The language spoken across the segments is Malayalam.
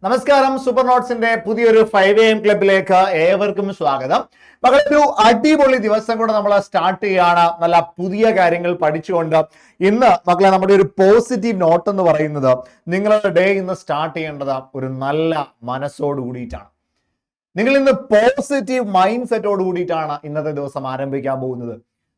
നമസ്കാരം. സൂപ്പർ നോട്ട്സിന്റെ പുതിയൊരു 5am ക്ലബിലേക്ക് ഏവർക്കും സ്വാഗതം. മകളൊരു അടിപൊളി ദിവസം കൂടെ നമ്മൾ സ്റ്റാർട്ട് ചെയ്യാണ്. നല്ല പുതിയ കാര്യങ്ങൾ പഠിച്ചുകൊണ്ട് ഇന്ന് മക്കളെ നമ്മുടെ ഒരു പോസിറ്റീവ് നോട്ട് എന്ന് പറയുന്നത് നിങ്ങളുടെ ഡേ ഇന്ന് സ്റ്റാർട്ട് ചെയ്യേണ്ടത് ഒരു നല്ല മനസ്സോട് കൂടിയിട്ടാണ്. നിങ്ങൾ ഇന്ന് പോസിറ്റീവ് മൈൻഡ് സെറ്റോട് കൂടിയിട്ടാണ് ഇന്നത്തെ ദിവസം ആരംഭിക്കാൻ പോകുന്നത്.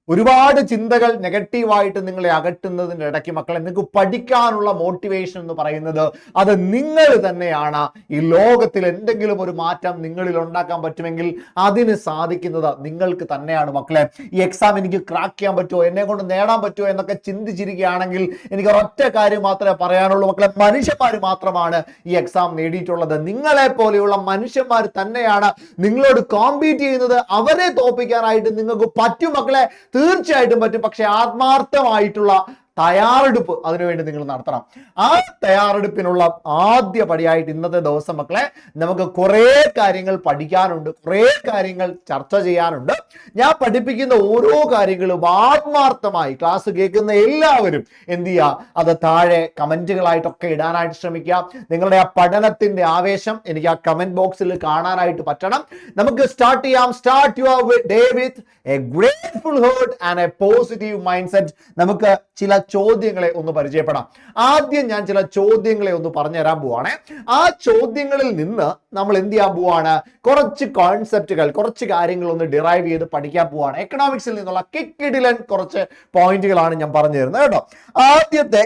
ഒരുപാട് ചിന്തകൾ നെഗറ്റീവായിട്ട് നിങ്ങളെ അകറ്റുന്നതിൻ്റെ ഇടയ്ക്ക് മക്കളെ നിങ്ങൾക്ക് പഠിക്കാനുള്ള മോട്ടിവേഷൻ എന്ന് പറയുന്നത് അത് നിങ്ങൾ തന്നെയാണ്. ഈ ലോകത്തിൽ എന്തെങ്കിലും ഒരു മാറ്റം നിങ്ങളിൽ ഉണ്ടാക്കാൻ പറ്റുമെങ്കിൽ അതിന് സാധിക്കുന്നത് നിങ്ങൾക്ക് തന്നെയാണ് മക്കളെ. ഈ എക്സാം എനിക്ക് ക്രാക്ക് ചെയ്യാൻ പറ്റുമോ, എന്നെ കൊണ്ട് നേടാൻ പറ്റുമോ എന്നൊക്കെ ചിന്തിച്ചിരിക്കുകയാണെങ്കിൽ എനിക്ക് ഒരൊറ്റ കാര്യം മാത്രമേ പറയാനുള്ളൂ മക്കളെ, മനുഷ്യന്മാർ മാത്രമാണ് ഈ എക്സാം നേടിയിട്ടുള്ളത്. നിങ്ങളെ പോലെയുള്ള മനുഷ്യന്മാർ തന്നെയാണ് നിങ്ങളോട് കോമ്പീറ്റ് ചെയ്യുന്നത്. അവരെ തോൽപ്പിക്കാനായിട്ട് നിങ്ങൾക്ക് പറ്റും മക്കളെ, തീർച്ചയായിട്ടും പറ്റും. പക്ഷെ ആത്മാർത്ഥമായിട്ടുള്ള തയ്യാറെടുപ്പ് അതിനുവേണ്ടി നിങ്ങൾ നടത്തണം. ആ തയ്യാറെടുപ്പിനുള്ള ആദ്യ പടിയായിട്ട് ഇന്നത്തെ ദിവസം മക്കളെ നമുക്ക് കുറേ കാര്യങ്ങൾ പഠിക്കാനുണ്ട്, കുറേ കാര്യങ്ങൾ ചർച്ച ചെയ്യാനുണ്ട്. ഞാൻ പഠിപ്പിക്കുന്ന ഓരോ കാര്യങ്ങളും ആത്മാർത്ഥമായി ക്ലാസ് കേൾക്കുന്ന എല്ലാവരും എന്ത് ചെയ്യുക, അത് താഴെ കമന്റുകളായിട്ടൊക്കെ ഇടാനായിട്ട് ശ്രമിക്കുക. നിങ്ങളുടെ ആ പഠനത്തിന്റെ ആവേശം എനിക്ക് ആ കമന്റ് ബോക്സിൽ കാണാനായിട്ട് പറ്റണം. നമുക്ക് സ്റ്റാർട്ട് ചെയ്യാം. Start your day with a grateful heart and A positive mind set. നമുക്ക് ചില ചോദ്യങ്ങളെ ഒന്ന് പരിചയപ്പെടാം. ആദ്യം ഞാൻ ചില ചോദ്യങ്ങളെ ഒന്ന് പറഞ്ഞു തരാൻ പോവാണ്. ആ ചോദ്യങ്ങളിൽ നിന്ന് നമ്മൾ എന്ത് ചെയ്യാൻ പോവാണ്, കുറച്ച് കോൺസെപ്റ്റുകൾ, കുറച്ച് കാര്യങ്ങൾ ഒന്ന് ഡിറൈവ് ചെയ്ത് പഠിക്കാൻ പോവാണ്. എക്കണോമിക്സിൽ നിന്നുള്ള കിക്കിടിലൻ കുറച്ച് പോയിന്റുകളാണ് ഞാൻ പറഞ്ഞു തരുന്നത് കേട്ടോ. ആദ്യത്തെ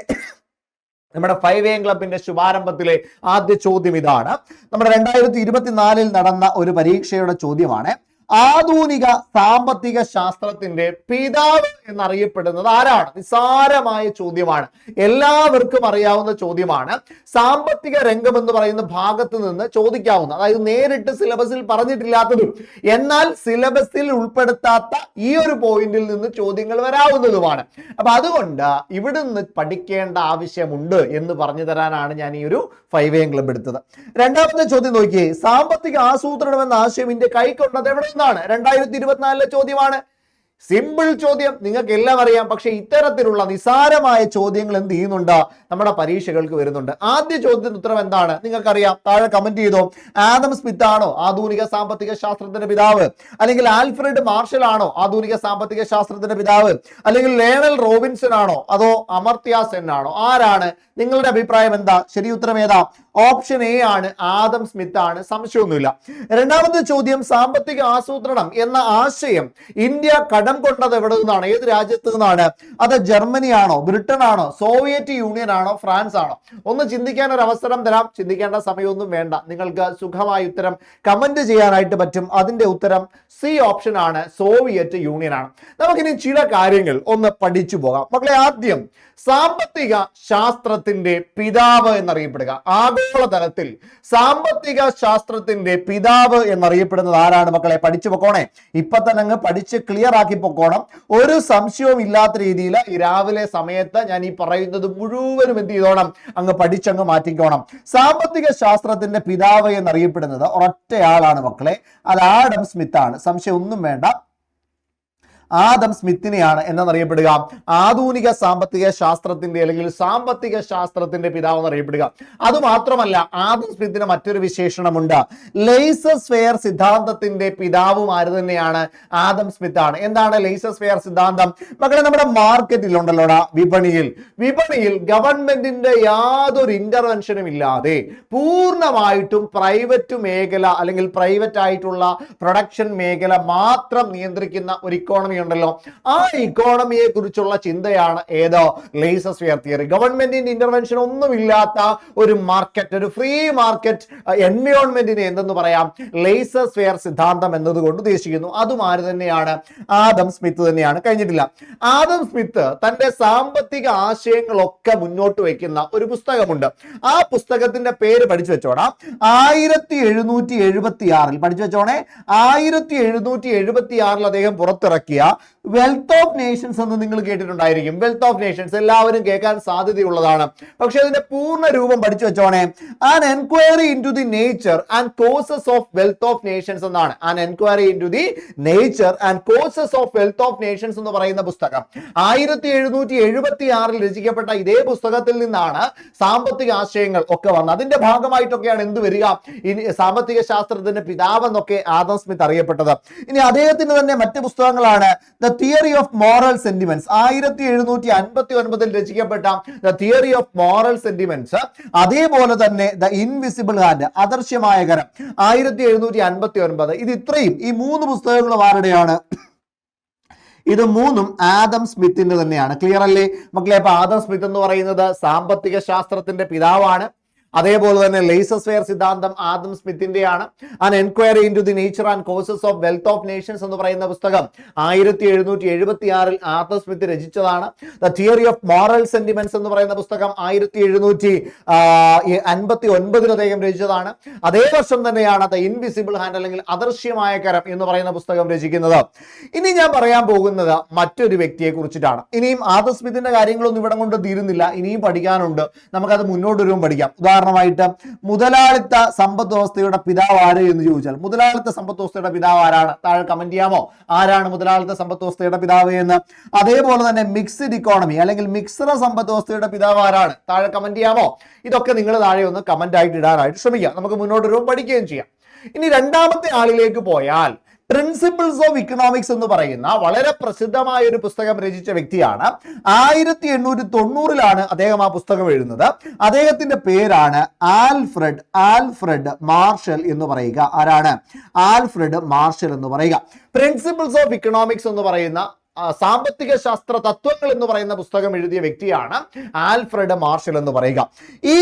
നമ്മുടെ 5am ക്ലബിന്റെ ശുഭാരംഭത്തിലെ ആദ്യ ചോദ്യം ഇതാണ്. നമ്മുടെ 2024 നടന്ന ഒരു പരീക്ഷയുടെ ചോദ്യമാണ്. ആധുനിക സാമ്പത്തിക ശാസ്ത്രത്തിന്റെ പിതാവ് എന്നറിയപ്പെടുന്നത് ആരാണ്? നിസ്സാരമായ ചോദ്യമാണ്, എല്ലാവർക്കും അറിയാവുന്ന ചോദ്യമാണ്. സാമ്പത്തിക രംഗം എന്ന് പറയുന്ന ഭാഗത്ത് നിന്ന് ചോദിക്കാവുന്ന, അതായത് നേരിട്ട് സിലബസിൽ പറഞ്ഞിട്ടില്ലാത്തതും എന്നാൽ സിലബസിൽ ഉൾപ്പെടുത്താത്ത ഈ ഒരു പോയിന്റിൽ നിന്ന് ചോദ്യങ്ങൾ വരാവുന്നതുമാണ്. അപ്പൊ അതുകൊണ്ട് ഇവിടുന്ന് പഠിക്കേണ്ട ആവശ്യമുണ്ട് എന്ന് പറഞ്ഞു തരാനാണ് ഞാൻ ഈ ഒരു 5am ക്ലബ് എടുത്തത്. രണ്ടാമത്തെ ചോദ്യം നോക്കിയേ. സാമ്പത്തിക ആസൂത്രണം എന്ന ആശയം ഇന്ത്യ കൈക്കൊണ്ടത് എവിടെ നിന്നാണ്? 2024 ചോദ്യമാണ്. സിമ്പിൾ ചോദ്യം, നിങ്ങൾക്ക് എല്ലാം അറിയാം. പക്ഷെ ഇത്തരത്തിലുള്ള നിസാരമായ ചോദ്യങ്ങൾ എന്ത് ചെയ്യുന്നുണ്ട്, നമ്മുടെ പരീക്ഷകൾക്ക് വരുന്നുണ്ട്. ആദ്യ ചോദ്യത്തിന് ഉത്തരം എന്താണ് നിങ്ങൾക്കറിയാം, താഴെ കമന്റ് ചെയ്തോ. ആദം സ്മിത്ത് ആണോ ആധുനിക സാമ്പത്തിക ശാസ്ത്രത്തിന്റെ പിതാവ്? അല്ലെങ്കിൽ ആൽഫ്രഡ് മാർഷൽ ആണോ ആധുനിക സാമ്പത്തിക ശാസ്ത്രത്തിന്റെ പിതാവ്? അല്ലെങ്കിൽ ലേണൽ റോബിൻസൺ ആണോ അതോ അമർത്യ സെൻ ആണോ? ആരാണ്? നിങ്ങളുടെ അഭിപ്രായം എന്താ? ശരി ഉത്തരം ഏതാ? ഓപ്ഷൻ എ ആണ്, ആദം സ്മിത്ത് ആണ്, സംശയമൊന്നുമില്ല. രണ്ടാമത്തെ ചോദ്യം, സാമ്പത്തിക ആസൂത്രണം എന്ന ആശയം ഇന്ത്യ കടം കൊണ്ടത് എവിടെ നിന്നാണ്? ഏത് രാജ്യത്ത് നിന്നാണ്? അത് ജർമ്മനി ആണോ, ബ്രിട്ടൻ ആണോ, സോവിയറ്റ് യൂണിയൻ ആണോ, ഫ്രാൻസ് ആണോ? ഒന്ന് ചിന്തിക്കാൻ ഒരു അവസരം തരാം. ചിന്തിക്കേണ്ട സമയമൊന്നും വേണ്ട, നിങ്ങൾക്ക് സുഖമായി ഉത്തരം കമന്റ് ചെയ്യാനായിട്ട് പറ്റും. അതിന്റെ ഉത്തരം സി ഓപ്ഷൻ ആണ്, സോവിയറ്റ് യൂണിയൻ ആണ്. നമുക്കിനി ചില കാര്യങ്ങൾ ഒന്ന് പഠിച്ചു പോകാം മക്കളെ. ആദ്യം സാമ്പത്തിക ശാസ്ത്രത്തിന്റെ പിതാവ് എന്നറിയപ്പെടുക, ആഗോളതലത്തിൽ സാമ്പത്തിക ശാസ്ത്രത്തിന്റെ പിതാവ് എന്നറിയപ്പെടുന്നത് ആരാണ് മക്കളെ? പഠിച്ചു പൊക്കോണേ, ഇപ്പൊ തന്നെ അങ്ങ് പഠിച്ച് ക്ലിയർ ആക്കി പൊക്കോണം. ഒരു സംശയവും ഇല്ലാത്ത രീതിയിൽ ഈ രാവിലെ സമയത്ത് ഞാൻ ഈ പറയുന്നത് മുഴുവനും എന്ത് ചെയ്തോണം, അങ്ങ് പഠിച്ചങ്ങ് മാറ്റിക്കോണം. സാമ്പത്തിക ശാസ്ത്രത്തിന്റെ പിതാവ് എന്നറിയപ്പെടുന്നത് ഒരൊറ്റയാളാണ് മക്കളെ, അത് ആഡം സ്മിത്ത് ആണ്. സംശയം ഒന്നും വേണ്ട, ആദം സ്മിത്തിനെയാണ് എന്നറിയപ്പെടുക ആധുനിക സാമ്പത്തിക ശാസ്ത്രത്തിന്റെ അല്ലെങ്കിൽ സാമ്പത്തിക ശാസ്ത്രത്തിന്റെ പിതാവ് എന്നറിയപ്പെടുക. അതുമാത്രമല്ല, ആദം സ്മിത്തിന് മറ്റൊരു വിശേഷണമുണ്ട്, ലെയ്സസ് ഫെയർ സിദ്ധാന്തത്തിന്റെ പിതാവും ആര് തന്നെയാണ്? ആദം സ്മിത്ത് ആണ്. എന്താണ് ലെയ്സസ് ഫെയർ സിദ്ധാന്തം മക്കളെ? നമ്മുടെ മാർക്കറ്റിൽ ഉണ്ടല്ലോടാ, വിപണിയിൽ ഗവൺമെന്റിന്റെ യാതൊരു ഇന്റർവെൻഷനും ഇല്ലാതെ പൂർണ്ണമായിട്ടും പ്രൈവറ്റ് മേഖല അല്ലെങ്കിൽ പ്രൈവറ്റ് ആയിട്ടുള്ള പ്രൊഡക്ഷൻ മേഖല മാത്രം നിയന്ത്രിക്കുന്ന ഒരു ഇക്കോണമി ഉണ്ടല്ലോ, ആ ഇക്കോണമിയെ കുറിച്ചുള്ള ചിന്തയാണ് ഏതോ ലെയ്സസ് ഫെയർ തിയറി. ഗവൺമെന്റിന്റെ ഇന്റർവെൻഷൻ ഒന്നുമില്ലാത്ത ഒരു മാർക്കറ്റ്, ഒരു ഫ്രീ മാർക്കറ്റ് എൻവയോൺമെന്റിനെ എന്തെന്ന് പറയാം, ലെയ്സസ് ഫെയർ സിദ്ധാന്തം എന്നതുകൊണ്ട് ഉദ്ദേശിക്കുന്നു. അതും ആര് തന്നെയാണ്? ആദം സ്മിത്ത് തന്നെയാണ്. കഴിഞ്ഞിട്ടില്ല, ആദം സ്മിത്ത് തന്റെ സാമ്പത്തിക ആശയങ്ങളൊക്കെ മുന്നോട്ട് വയ്ക്കുന്ന ഒരു പുസ്തകമുണ്ട്. ആ പുസ്തകത്തിന്റെ പേര് പഠിച്ചു വെച്ചോടാം. 1776 പഠിച്ചു വെച്ചോണേ. 1776 അദ്ദേഹം പുറത്തിറക്കിയ വെൽത്ത് ഓഫ് നേഷൻസ് എന്ന് നിങ്ങൾ കേട്ടിട്ടുണ്ടായിരിക്കും. വെൽത്ത് ഓഫ് നേഷൻസ് എല്ലാവരും കേൾക്കാൻ സാധ്യതയുള്ളതാണ്. പക്ഷെ അതിന്റെ പൂർണ്ണ രൂപം പഠിച്ചു വെച്ചോണേ. An enquiry into the nature and causes of wealth of nations എന്നാണ്. An enquiry into the nature and causes of wealth of nations എന്ന് പറയുന്ന പുസ്തകം 1776 രചിക്കപ്പെട്ട ഇതേ പുസ്തകത്തിൽ നിന്നാണ് സാമ്പത്തിക ആശയങ്ങൾ ഒക്കെ വന്നത്. അതിന്റെ ഭാഗമായിട്ടൊക്കെയാണ് എന്ത് വരിക, ഇനി സാമ്പത്തിക ശാസ്ത്രത്തിന്റെ പിതാവ് എന്നൊക്കെ ആദം സ്മിത്ത് അറിയപ്പെട്ടത്. ഇനി അദ്ദേഹത്തിന് തന്നെ മറ്റ് പുസ്തകങ്ങളാണ് the theory of moral sentiments 1759 രചിക്കപ്പെട്ട the theory of moral sentiments, അതേപോലെ തന്നെ ദ ഇൻവിസിബിൾ ഹാൻഡ് അദൃശ്യമായ കരം 1759. ഇത് ഇത്രയും ഈ 3 പുസ്തകങ്ങളും ആരുടെയാണ്? ഇത് 3ഉം ആദം സ്മിത്തിന്റെ തന്നെയാണ്. ക്ലിയർ അല്ലേ മക്കളെ? അപ്പൊ ആദം സ്മിത്ത് എന്ന് പറയുന്നത് സാമ്പത്തിക ശാസ്ത്രത്തിന്റെ പിതാവാണ്. അതേപോലെ തന്നെ ലേസസ് ഫെയർ സിദ്ധാന്തം ആദം സ്മിത്തിന്റെയാണ്. An enquiry into the nature and causes of wealth of nations എന്ന് പറയുന്ന പുസ്തകം 1776 ആദം സ്മിത്ത് രചിച്ചതാണ്. The theory of moral sentiments എന്ന് പറയുന്ന പുസ്തകം 1759 അദ്ദേഹം രചിച്ചതാണ്. അതേ വർഷം തന്നെയാണ് ദ ഇൻവിസിബിൾ ഹാൻഡ് അല്ലെങ്കിൽ അദൃശ്യമായ കരം എന്ന് പറയുന്ന പുസ്തകം രചിക്കുന്നത്. ഇനി ഞാൻ പറയാൻ പോകുന്നത് മറ്റൊരു വ്യക്തിയെ കുറിച്ചിട്ടാണ്. ഇനിയും ആദം സ്മിത്തിന്റെ കാര്യങ്ങളൊന്നും ഇവിടെ കൊണ്ട് തീരുന്നില്ല, ഇനിയും പഠിക്കാനുണ്ട്. നമുക്കത് മുന്നോട്ട് വരുമ്പോൾ പഠിക്കാം. ഉദാഹരണമായിട്ട് മുതലാളിത്ത സമ്പദ് വ്യവസ്ഥയുടെ പിതാവ് ആര് എന്ന് ചോദിച്ചാൽ, മുതലാളിത്ത സമ്പദ് വ്യവസ്ഥയുടെ പിതാവ് ആരാണ്? താഴെ കമന്റ് ചെയ്യാമോ ആരാണ് മുതലാളിത്ത സമ്പദ് വ്യവസ്ഥയുടെ പിതാവ് എന്ന്. അതേപോലെ തന്നെ മിക്സ്ഡ് ഇക്കോണമി അല്ലെങ്കിൽ മിക്സഡ് സമ്പദ് വ്യവസ്ഥയുടെ പിതാവ് ആരാണ്? താഴെ കമന്റ് ചെയ്യാമോ? ഇതൊക്കെ നിങ്ങൾ താഴെ ഒന്ന് കമന്റ് ആയിട്ട് ഇടാനായിട്ട് ശ്രമിക്കുക. നമുക്ക് മുന്നോട്ട് വരുമ്പോൾ പഠിക്കുകയും ചെയ്യാം. ഇനി രണ്ടാമത്തെ ആളിലേക്ക് പോയാൽ പ്രിൻസിപ്പിൾസ് ഓഫ് ഇക്കണോമിക്സ് എന്ന് പറയുന്ന വളരെ പ്രസിദ്ധമായ ഒരു പുസ്തകം രചിച്ച വ്യക്തിയാണ്. 1890 അദ്ദേഹം ആ പുസ്തകം എഴുതുന്നത്. അദ്ദേഹത്തിന്റെ പേരാണ് ആൽഫ്രഡ് മാർഷൽ എന്ന് പറയുക. ആരാണ്? ആൽഫ്രഡ് മാർഷൽ എന്ന് പറയുക. പ്രിൻസിപ്പിൾസ് ഓഫ് ഇക്കണോമിക്സ് എന്ന് പറയുന്ന സാമ്പത്തിക ശാസ്ത്ര തത്വങ്ങൾ എന്ന് പറയുന്ന പുസ്തകം എഴുതിയ വ്യക്തിയാണ് ആൽഫ്രഡ് മാർഷൽ എന്ന് പറയുക. ഈ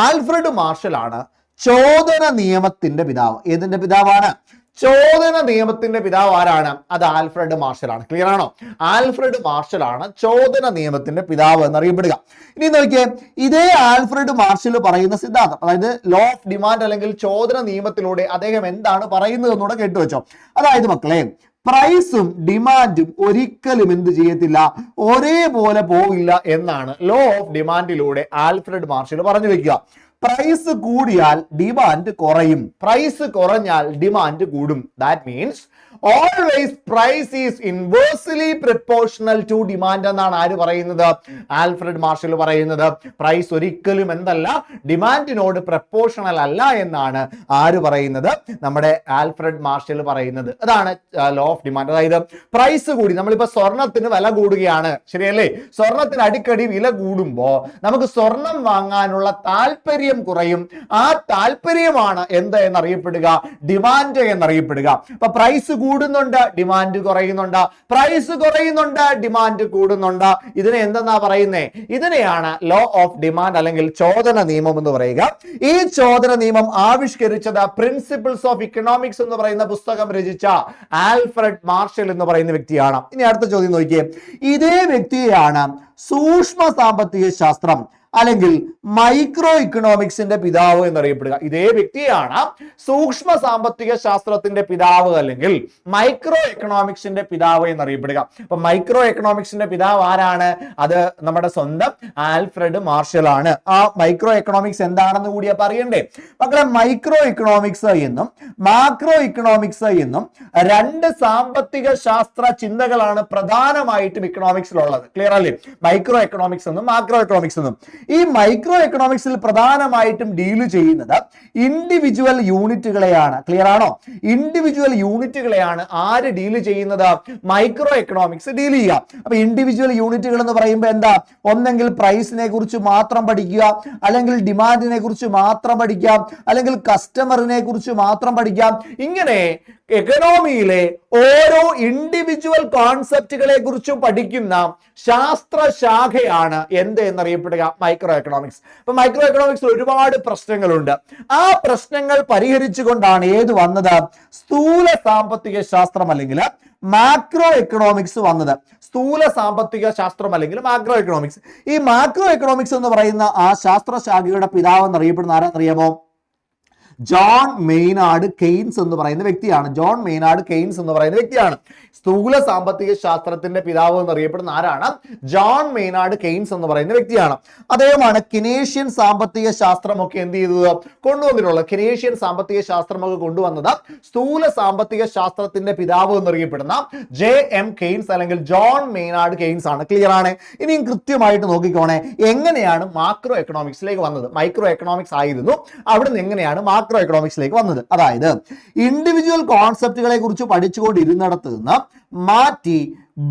ആൽഫ്രഡ് മാർഷലാണ് ചോദന നിയമത്തിന്റെ പിതാവ്. ഏതിന്റെ പിതാവാണ്? ചോദന നിയമത്തിന്റെ പിതാവ് ആരാണ്? അത് ആൽഫ്രഡ് മാർഷലാണ്. ക്ലിയർ ആണോ? ആൽഫ്രഡ് മാർഷലാണ് ചോദന നിയമത്തിന്റെ പിതാവ് എന്നറിയപ്പെടുക. ഇനി നോക്കിയേ, ഇതേ ആൽഫ്രഡ് മാർഷൽ പറയുന്ന സിദ്ധാന്തം, അതായത് ലോ ഓഫ് ഡിമാൻഡ് അല്ലെങ്കിൽ ചോദന നിയമത്തിലൂടെ അദ്ദേഹം എന്താണ് പറയുന്നത് എന്നൂടെ കേട്ടുവെച്ചോ. അതായത് മക്കളെ, പ്രൈസും ഡിമാൻഡും ഒരിക്കലും എന്ത് ചെയ്യത്തില്ല, ഒരേപോലെ പോവില്ല എന്നാണ് ലോ ഓഫ് ഡിമാൻഡിലൂടെ ആൽഫ്രഡ് മാർഷൽ പറഞ്ഞു വെക്കുക. പ്രൈസ് കൂടിയാൽ ഡിമാൻഡ് കുറയും, പ്രൈസ് കുറഞ്ഞാൽ ഡിമാൻഡ് കൂടും. That means always price is inversely proportional to demand എന്നാണ് ആര് പറയുന്നത്? ആൽഫ്രഡ് മാർഷൽ പറയുന്നത്. പ്രൈസ് ഒരിക്കലും എന്തല്ല, ഡിമാൻഡിനോട് പ്രൊപ്പോർഷണൽ അല്ല എന്നാണ് ആര് പറയുന്നത്? നമ്മുടെ ആൽഫ്രഡ് മാർഷൽ പറയുന്നത്. അതാണ് ലോ ഓഫ് ഡിമാൻഡ്. അതായത് പ്രൈസ് കൂടി, നമ്മളിപ്പോ സ്വർണത്തിന് വില കൂടുകയാണ്, ശരിയല്ലേ? സ്വർണത്തിന് അടിക്കടി വില കൂടുമ്പോ നമുക്ക് സ്വർണം വാങ്ങാനുള്ള താല്പര്യം കുറയും. ആ താല്പര്യമാണ് എന്ത് എന്നറിയപ്പെടുക? ഡിമാൻഡ് എന്നറിയപ്പെടുക. അപ്പൊ പ്രൈസ് കൂടുന്നുണ്ട്, ഡിമാൻഡ് കുറയുന്നുണ്ട്, പ്രൈസ് കുറയുന്നുണ്ട്, ഡിമാൻഡ് കൂടുന്നുണ്ട്. ഇതിനെ എന്തെന്നാ പറയുന്നേ? ഇതിനെയാണ് ലോ ഓഫ് ഡിമാൻഡ് അല്ലെങ്കിൽ ചോദന നിയമം എന്ന് പറയുക. ഈ ചോദന നിയമം ആവിഷ്കരിച്ചത് പ്രിൻസിപ്പിൾസ് ഓഫ് ഇക്കണോമിക്സ് എന്ന് പറയുന്ന പുസ്തകം രചിച്ച ആൽഫ്രഡ് മാർഷൽ എന്ന് പറയുന്ന വ്യക്തിയാണ്. ഇനി അടുത്ത ചോദ്യം നോക്കിയേ. ഇതേ വ്യക്തിയാണ് സൂക്ഷ്മ സാമ്പത്തിക ശാസ്ത്രം അല്ലെങ്കിൽ മൈക്രോ ഇക്കണോമിക്സിന്റെ പിതാവ് എന്നറിയപ്പെടുക. ഇതേ വ്യക്തിയാണ് സൂക്ഷ്മ സാമ്പത്തിക ശാസ്ത്രത്തിന്റെ പിതാവ് അല്ലെങ്കിൽ മൈക്രോ എക്കണോമിക്സിന്റെ പിതാവ് എന്നറിയപ്പെടുക. അപ്പൊ മൈക്രോ എക്കണോമിക്സിന്റെ പിതാവ് ആരാണ്? അത് നമ്മുടെ സ്വന്തം ആൽഫ്രഡ് മാർഷൽ ആണ്. ആ മൈക്രോ എക്കണോമിക്സ് എന്താണെന്ന് കൂടി അപ്പൊ അറിയണ്ടേ മക്കളെ? മൈക്രോ ഇക്കണോമിക്സ് എന്നും മാക്രോ ഇക്കണോമിക്സ് എന്നും 2 സാമ്പത്തിക ശാസ്ത്ര ചിന്തകളാണ് പ്രധാനമായിട്ടും ഇക്കണോമിക്സിലുള്ളത്. ക്ലിയർ അല്ലേ? മൈക്രോ എക്കണോമിക്സ് എന്നും മാക്രോ എക്കണോമിക്സ് എന്നും. ഈ മൈക്രോ എക്കണോമിക്സിൽ പ്രധാനമായിട്ടും ഡീൽ ചെയ്യുന്നത് ഇൻഡിവിജ്വൽ യൂണിറ്റുകളെയാണ്. ക്ലിയർ ആണോ? ഇൻഡിവിജ്വൽ യൂണിറ്റുകളെയാണ് ആര് ഡീൽ ചെയ്യുന്നത്? മൈക്രോ എക്കണോമിക്സ് ഡീൽ ചെയ്യുക. അപ്പൊ ഇൻഡിവിജ്വൽ യൂണിറ്റുകൾ എന്ന് പറയുമ്പോൾ എന്താ? ഒന്നെങ്കിൽ പ്രൈസിനെ കുറിച്ച് മാത്രം പഠിക്കുക, അല്ലെങ്കിൽ ഡിമാൻഡിനെ കുറിച്ച് മാത്രം പഠിക്കാം, അല്ലെങ്കിൽ കസ്റ്റമറിനെ കുറിച്ച് മാത്രം പഠിക്കാം. ഇങ്ങനെ എക്കണോമിയിലെ ഓരോ ഇൻഡിവിജ്വൽ കോൺസെപ്റ്റുകളെ കുറിച്ചും പഠിക്കുന്ന ശാസ്ത്രശാഖയാണ് എന്ത് എന്നറിയപ്പെടുക? Microeconomics. അപ്പൊ മൈക്രോ എക്കണോമിക്സിൽ ഒരുപാട് പ്രശ്നങ്ങളുണ്ട്. ആ പ്രശ്നങ്ങൾ പരിഹരിച്ചുകൊണ്ടാണ് ഏത് വന്നത്? സ്ഥൂല സാമ്പത്തിക ശാസ്ത്രം അല്ലെങ്കിൽ മാക്രോ എക്കണോമിക്സ് വന്നത്. സ്ഥൂല സാമ്പത്തിക ശാസ്ത്രം അല്ലെങ്കിൽ മാക്രോ എക്കണോമിക്സ്. ഈ മാക്രോ എക്കണോമിക്സ് എന്ന് പറയുന്ന ആ ശാസ്ത്രശാഖയുടെ പിതാവ് എന്നറിയപ്പെടുന്ന ആരാന്നറിയാമോ? ജോൺ മെയ്നാർഡ് കെയ്ൻസ് എന്ന് പറയുന്ന വ്യക്തിയാണ്. ജോൺ മെയ്നാർഡ് കെയ്ൻസ് എന്ന് പറയുന്ന വ്യക്തിയാണ്. സ്ഥൂല സാമ്പത്തിക ശാസ്ത്രത്തിന്റെ പിതാവ് എന്നറിയപ്പെടുന്ന ആരാണ്? ജോൺ മെയ്നാർഡ് കെയ്ൻസ് എന്ന് പറയുന്ന വ്യക്തിയാണ്. അദ്ദേഹമാണ് കെനേഷ്യൻ സാമ്പത്തിക ശാസ്ത്രമൊക്കെ എന്ത് ചെയ്തത്? കൊണ്ടുവന്നിട്ടുള്ളത്. കെനേഷ്യൻ സാമ്പത്തിക ശാസ്ത്രമൊക്കെ കൊണ്ടുവന്നത് സ്ഥൂല സാമ്പത്തിക ശാസ്ത്രത്തിന്റെ പിതാവ് എന്നറിയപ്പെടുന്ന JM കെയ്ൻസ് അല്ലെങ്കിൽ ജോൺ മെയ്നാർഡ് കെയ്ൻസ് ആണ്. ക്ലിയർ ആണ്? ഇനിയും കൃത്യമായിട്ട് നോക്കിക്കോണേ, എങ്ങനെയാണ് മാക്രോ എക്കണോമിക്സിലേക്ക് വന്നത്? മൈക്രോ എക്കണോമിക്സ് ആയിരുന്നു, അവിടുന്ന് എങ്ങനെയാണ് മാക്രോ എക്കണോമിക്സിലേക്ക് വന്നത്? അതായത് ഇൻഡിവിജ്വൽ കോൺസെപ്റ്റുകളെ കുറിച്ച് പഠിച്ചുകൊണ്ടിരുന്നിടത്ത് നിന്ന് മാറ്റി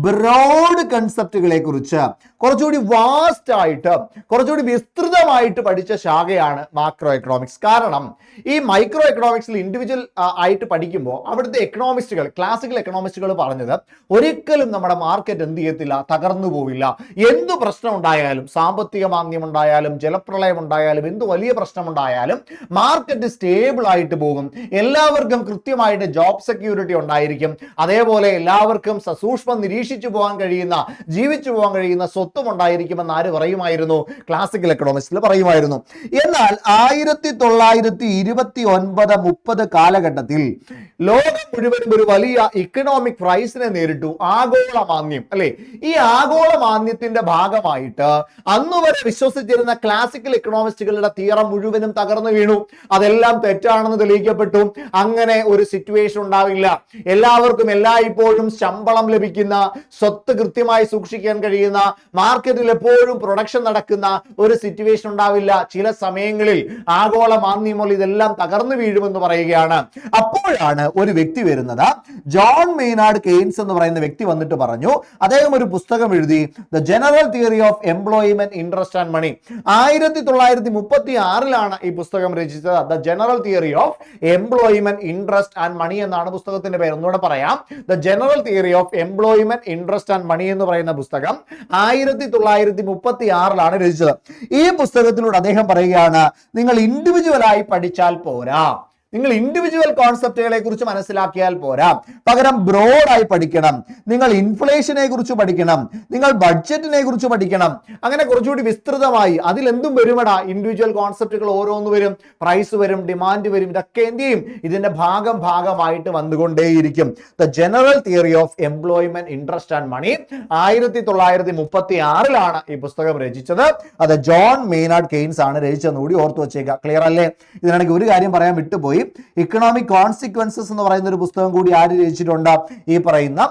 ബ്രോഡ് കൺസെപ്റ്റുകളെ കുറിച്ച് കുറച്ചുകൂടി വാസ്റ്റ് ആയിട്ട്, കുറച്ചുകൂടി വിസ്തൃതമായിട്ട് പഠിച്ച ശാഖയാണ് മാക്രോ എക്കണോമിക്സ്. കാരണം ഈ മൈക്രോ എക്കണോമിക്സിൽ ഇൻഡിവിജ്വൽ ആയിട്ട് പഠിക്കുമ്പോൾ അവിടുത്തെ എക്കണോമിസ്റ്റുകൾ, ക്ലാസിക്കൽ എക്കണോമിസ്റ്റുകൾ പറഞ്ഞത് ഒരിക്കലും നമ്മുടെ മാർക്കറ്റ് എന്ത് ചെയ്യത്തില്ല, തകർന്നു പോവില്ല. എന്തു പ്രശ്നം ഉണ്ടായാലും, സാമ്പത്തിക മാന്ദ്യം ഉണ്ടായാലും, ജലപ്രളയം ഉണ്ടായാലും, എന്ത് വലിയ പ്രശ്നം ഉണ്ടായാലും മാർക്കറ്റ് സ്റ്റേബിൾ ആയിട്ട് പോകും. എല്ലാവർക്കും കൃത്യമായിട്ട് ജോബ് സെക്യൂരിറ്റി ഉണ്ടായിരിക്കും. അതേപോലെ എല്ലാവർക്കും സസൂക്ഷ്മം നിരീക്ഷിച്ചു പോകാൻ കഴിയുന്ന, ജീവിച്ചു പോകാൻ കഴിയുന്ന സ്വത്തും ഉണ്ടായിരിക്കുമെന്ന് ആര് പറയുമായിരുന്നു? ക്ലാസിക്കൽ എക്കണോമിസ്റ്റിൽ പറയുമായിരുന്നു. എന്നാൽ 1929-30 കാലഘട്ടത്തിൽ ലോകം മുഴുവനും ഒരു വലിയ ഇക്കണോമിക് ക്രൈസിനെ നേരിട്ടു. ആഗോള മാന്ദ്യം, അല്ലെ? ഈ ആഗോള മാന്ദ്യത്തിന്റെ ഭാഗമായിട്ട് അന്നുവരെ വിശ്വസിച്ചിരുന്ന ക്ലാസിക്കൽ എക്കണോമിസ്റ്റുകളുടെ തിയറം മുഴുവനും തകർന്നു വീണു. അതെല്ലാം തെറ്റാണെന്ന് തെളിയിക്കപ്പെട്ടു. അങ്ങനെ ഒരു സിറ്റുവേഷൻ ഉണ്ടാവില്ല. എല്ലാവർക്കും എല്ലായ്പ്പോഴും ശമ്പളം ലഭിക്കുന്ന, സ്വത്ത് കൃത്യമായി സൂക്ഷിക്കാൻ കഴിയുന്ന, മാർക്കറ്റിൽ എപ്പോഴും പ്രൊഡക്ഷൻ നടക്കുന്ന ഒരു സിറ്റുവേഷൻ ഉണ്ടാവില്ല. ചില സമയങ്ങളിൽ ആഗോള മാന്ദ്യമോ ഇതെല്ലാം തകർന്നു വീഴുമെന്ന് പറയുകയാണ്. അപ്പോഴാണ് ഒരു വ്യക്തി വരുന്നത്, ജോൺ മെയ്നാർഡ് കെയ്ൻസ് എന്ന് പറയുന്ന വ്യക്തി വന്നിട്ട് പറഞ്ഞു, അദ്ദേഹം ഒരു പുസ്തകം എഴുതി, the general theory of employment, interest and money. 1936 ഈ പുസ്തകം രചിച്ചത്. The general theory of employment, interest and money എന്നാണ് പുസ്തകത്തിന്റെ പേര്. ഒന്നുകൂടെ പറയാം, the general theory of employment, interest and money എന്ന് പറയുന്ന പുസ്തകം 1936 രചിച്ചത്. ഈ പുസ്തകത്തിലൂടെ അദ്ദേഹം പറയുകയാണ്, നിങ്ങൾ ഇൻഡിവിജ്വലായി പഠിച്ചാൽ പോരാ, നിങ്ങൾ ഇൻഡിവിജ്വൽ കോൺസെപ്റ്റുകളെ കുറിച്ച് മനസ്സിലാക്കിയാൽ പോരാ, പകരം ബ്രോഡായി പഠിക്കണം. നിങ്ങൾ ഇൻഫ്ലേഷനെ കുറിച്ച് പഠിക്കണം, നിങ്ങൾ ബഡ്ജറ്റിനെ കുറിച്ച് പഠിക്കണം. അങ്ങനെ കുറച്ചുകൂടി വിസ്തൃതമായി അതിലെന്തും വരുമടാ, ഇൻഡിവിജ്വൽ കോൺസെപ്റ്റുകൾ ഓരോന്ന് വരും, പ്രൈസ് വരും, ഡിമാൻഡ് വരും. ഇതൊക്കെ എന്ത് ചെയ്യും? ഇതിന്റെ ഭാഗമായിട്ട് വന്നുകൊണ്ടേയിരിക്കും. The general theory of employment, interest and money 1936 ഈ പുസ്തകം രചിച്ചത്. അത് ജോൺ മെയ്നാർഡ് കെയ്ൻസ് ആണ് രചിച്ചതെന്ന് കൂടി ഓർത്തു വെച്ചേക്കുക. ക്ലിയർ അല്ലേ? ഇതിനിടയ്ക്ക് ഒരു കാര്യം പറയാൻ വിട്ടുപോയി. ഇക്കണോമിക് കോൺസിക്വൻസസ് എന്ന് പറയുന്ന ഒരു പുസ്തകം കൂടി ആര് രചിച്ചിട്ടുണ്ട്? ഈ പറയുന്ന